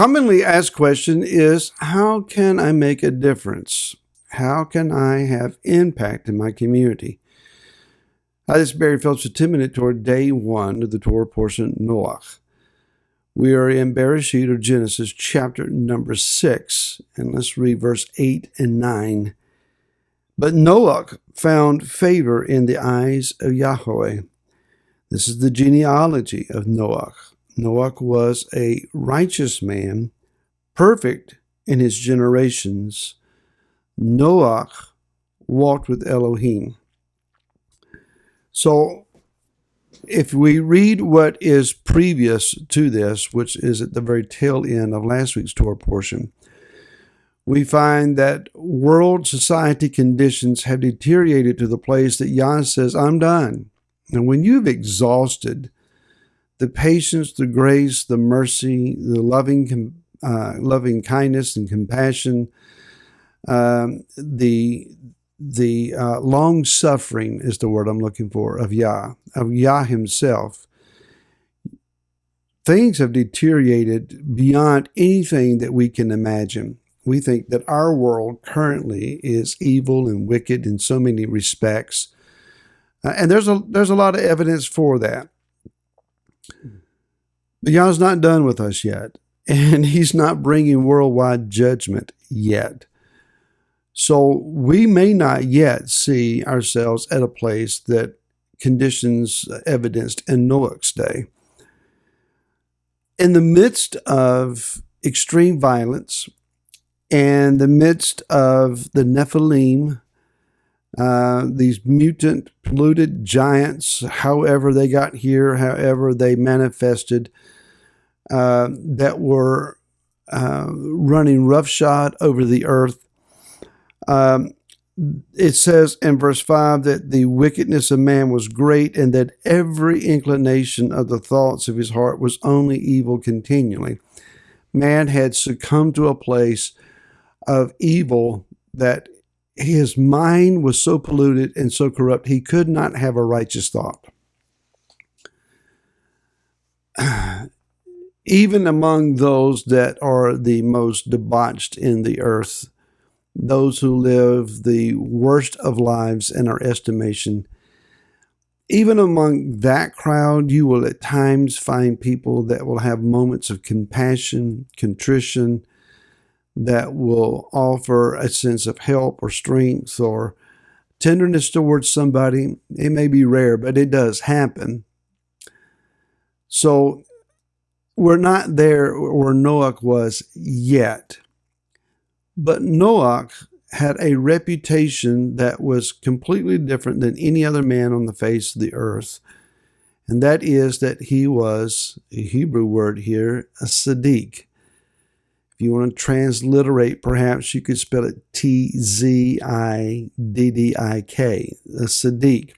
commonly asked question is, how can I make a difference? How can I have impact in my community? This is Barry Phillips with 10-minute Torah, day 1 of the Torah portion, Noach. We are in Bereshit, or Genesis, chapter number 6, and let's read verse 8 and 9. But Noach found favor in the eyes of Yahweh. This is the genealogy of Noach. Noach was a righteous man, perfect in his generations. Noach walked with Elohim. So, if we read what is previous to this, which is at the very tail end of last week's Torah portion, we find that world society conditions have deteriorated to the place that Yah says, I'm done. And when you've exhausted the patience, the grace, the mercy, the loving kindness and compassion, the long suffering is the word I'm looking for, of Yah himself. Things have deteriorated beyond anything that we can imagine. We think that our world currently is evil and wicked in so many respects. And there's a lot of evidence for that. But Yah's not done with us yet. And he's not bringing worldwide judgment yet. So we may not yet see ourselves at a place that conditions evidenced in Noach's day. In the midst of extreme violence and the midst of the nephilim, these mutant, polluted giants, however they got here, however they manifested, that were running roughshod over the earth. It says in verse 5 that the wickedness of man was great, and that every inclination of the thoughts of his heart was only evil continually. Man had succumbed to a place of evil that his mind was so polluted and so corrupt, he could not have a righteous thought. Even among those that are the most debauched in the earth, those who live the worst of lives in our estimation, even among that crowd, you will at times find people that will have moments of compassion, contrition, that will offer a sense of help or strength or tenderness towards somebody. It may be rare, but it does happen. So we're not there where Noach was yet. But Noach had a reputation that was completely different than any other man on the face of the earth. And that is that he was, a Hebrew word here, a Sadik. If you want to transliterate, perhaps you could spell it Tziddik, a Sadik.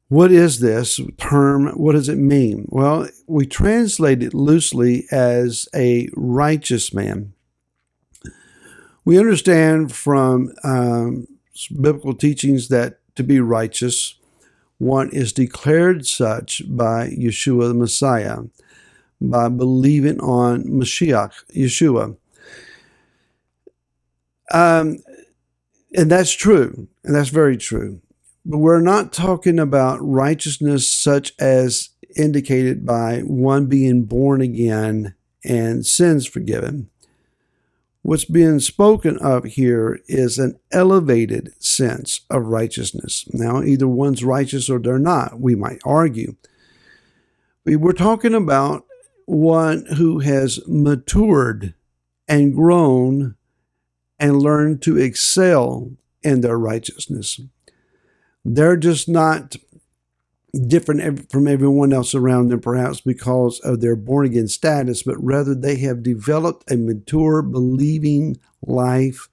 What is this term? What does it mean? Well, we translate it loosely as a righteous man. We understand from biblical teachings that to be righteous, one is declared such by Yeshua the Messiah, by believing on Mashiach, Yeshua. And that's true, and that's very true. But we're not talking about righteousness such as indicated by one being born again and sins forgiven. What's being spoken of here is an elevated sense of righteousness. Now, either one's righteous or they're not, we might argue. But we're talking about one who has matured and grown and learned to excel in their righteousness. They're just not different from everyone else around them, perhaps because of their born-again status, but rather they have developed a mature, believing life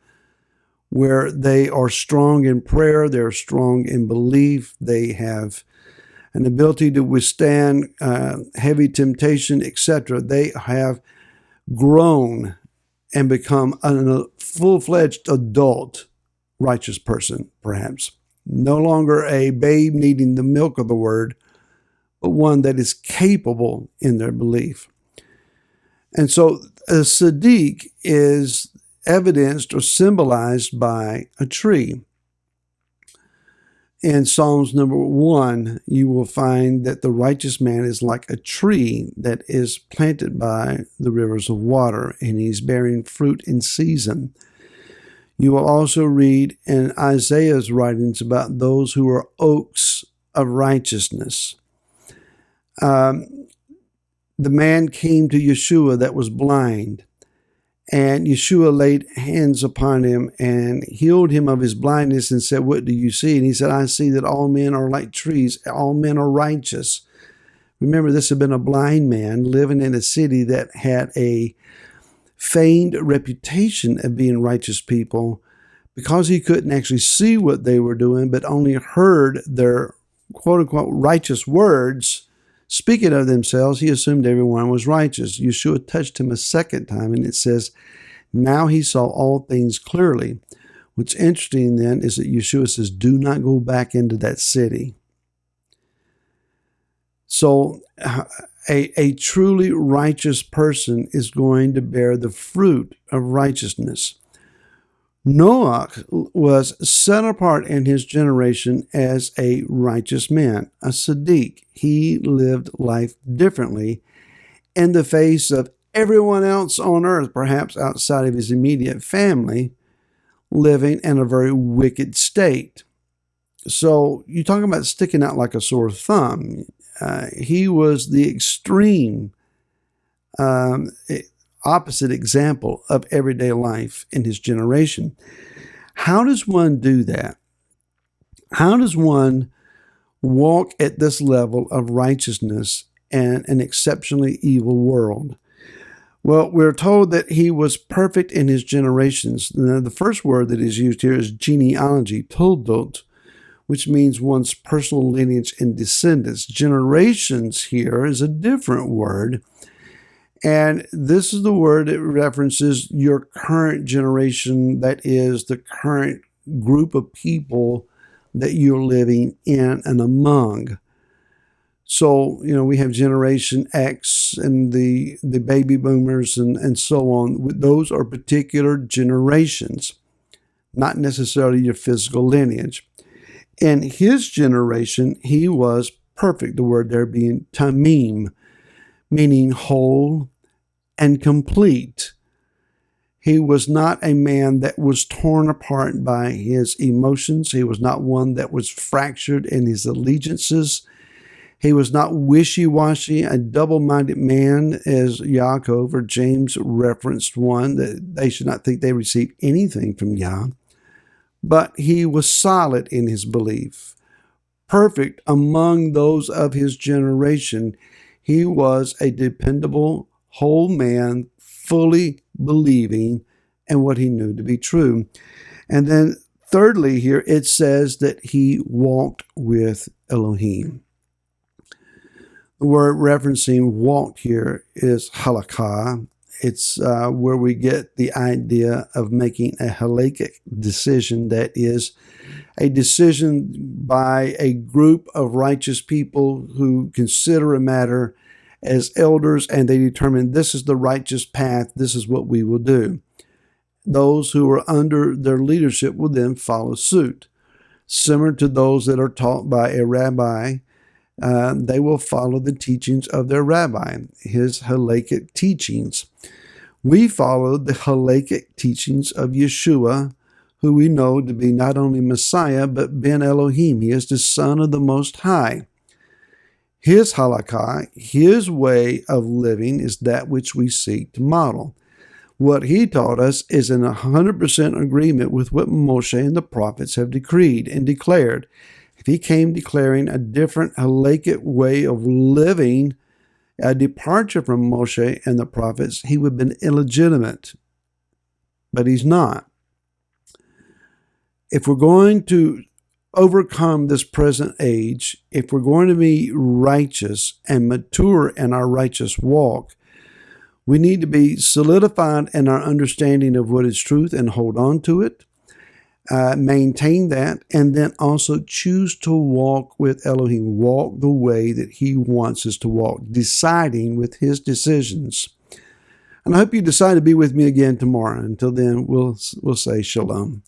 where they are strong in prayer, they're strong in belief, they have an ability to withstand heavy temptation, etc. They have grown and become a full-fledged adult righteous person, perhaps. No longer a babe needing the milk of the word, but one that is capable in their belief. And so a Sadik is evidenced or symbolized by a tree. In Psalms number 1, you will find that the righteous man is like a tree that is planted by the rivers of water, and he's bearing fruit in season. You will also read in Isaiah's writings about those who are oaks of righteousness. The man came to Yeshua that was blind, and Yeshua laid hands upon him and healed him of his blindness and said, "What do you see?" And he said, "I see that all men are like trees. All men are righteous." Remember, this had been a blind man living in a city that had a feigned reputation of being righteous people, because he couldn't actually see what they were doing, but only heard their quote-unquote righteous words speaking of themselves. He assumed everyone was righteous. Yeshua touched him a second time, and it says, now he saw all things clearly. What's interesting then is that Yeshua says, do not go back into that city. So a truly righteous person is going to bear the fruit of righteousness. Noach was set apart in his generation as a righteous man, a Sadik. He lived life differently in the face of everyone else on earth, perhaps outside of his immediate family, living in a very wicked state. So you talk about sticking out like a sore thumb. He was the extreme opposite example of everyday life in his generation. How does one do that? How does one walk at this level of righteousness in an exceptionally evil world? Well, we're told that he was perfect in his generations. Now, the first word that is used here is genealogy, toldot, which means one's personal lineage and descendants. Generations here is a different word. And this is the word that references your current generation, that is the current group of people that you're living in and among. So, we have Generation X and the baby boomers and so on. Those are particular generations, not necessarily your physical lineage. In his generation, he was perfect, the word there being tamim, meaning whole and complete. He was not a man that was torn apart by his emotions. He was not one that was fractured in his allegiances. He was not wishy-washy, a double-minded man, as Yaakov or James referenced one, that they should not think they received anything from Yah. But he was solid in his belief, perfect among those of his generation. He was a dependable, whole man, fully believing in what he knew to be true. And then thirdly here, it says that he walked with Elohim. The word referencing walked here is halakha. It's where we get the idea of making a halakhic decision, that is a decision by a group of righteous people who consider a matter as elders, and they determine this is the righteous path, this is what we will do. Those who are under their leadership will then follow suit. Similar to those that are taught by a rabbi, they will follow the teachings of their rabbi, his halakhic teachings. We follow the halakhic teachings of Yeshua, who we know to be not only Messiah, but Ben Elohim. He is the Son of the Most High. His halakha, his way of living, is that which we seek to model. What he taught us is in 100% agreement with what Moshe and the prophets have decreed and declared. If he came declaring a different halakhic way of living, a departure from Moshe and the prophets, he would have been illegitimate. But he's not. If we're going to overcome this present age, if we're going to be righteous and mature in our righteous walk, we need to be solidified in our understanding of what is truth and hold on to it, maintain that, and then also choose to walk with Elohim, walk the way that he wants us to walk, deciding with his decisions. And I hope you decide to be with me again tomorrow. Until then, we'll say shalom.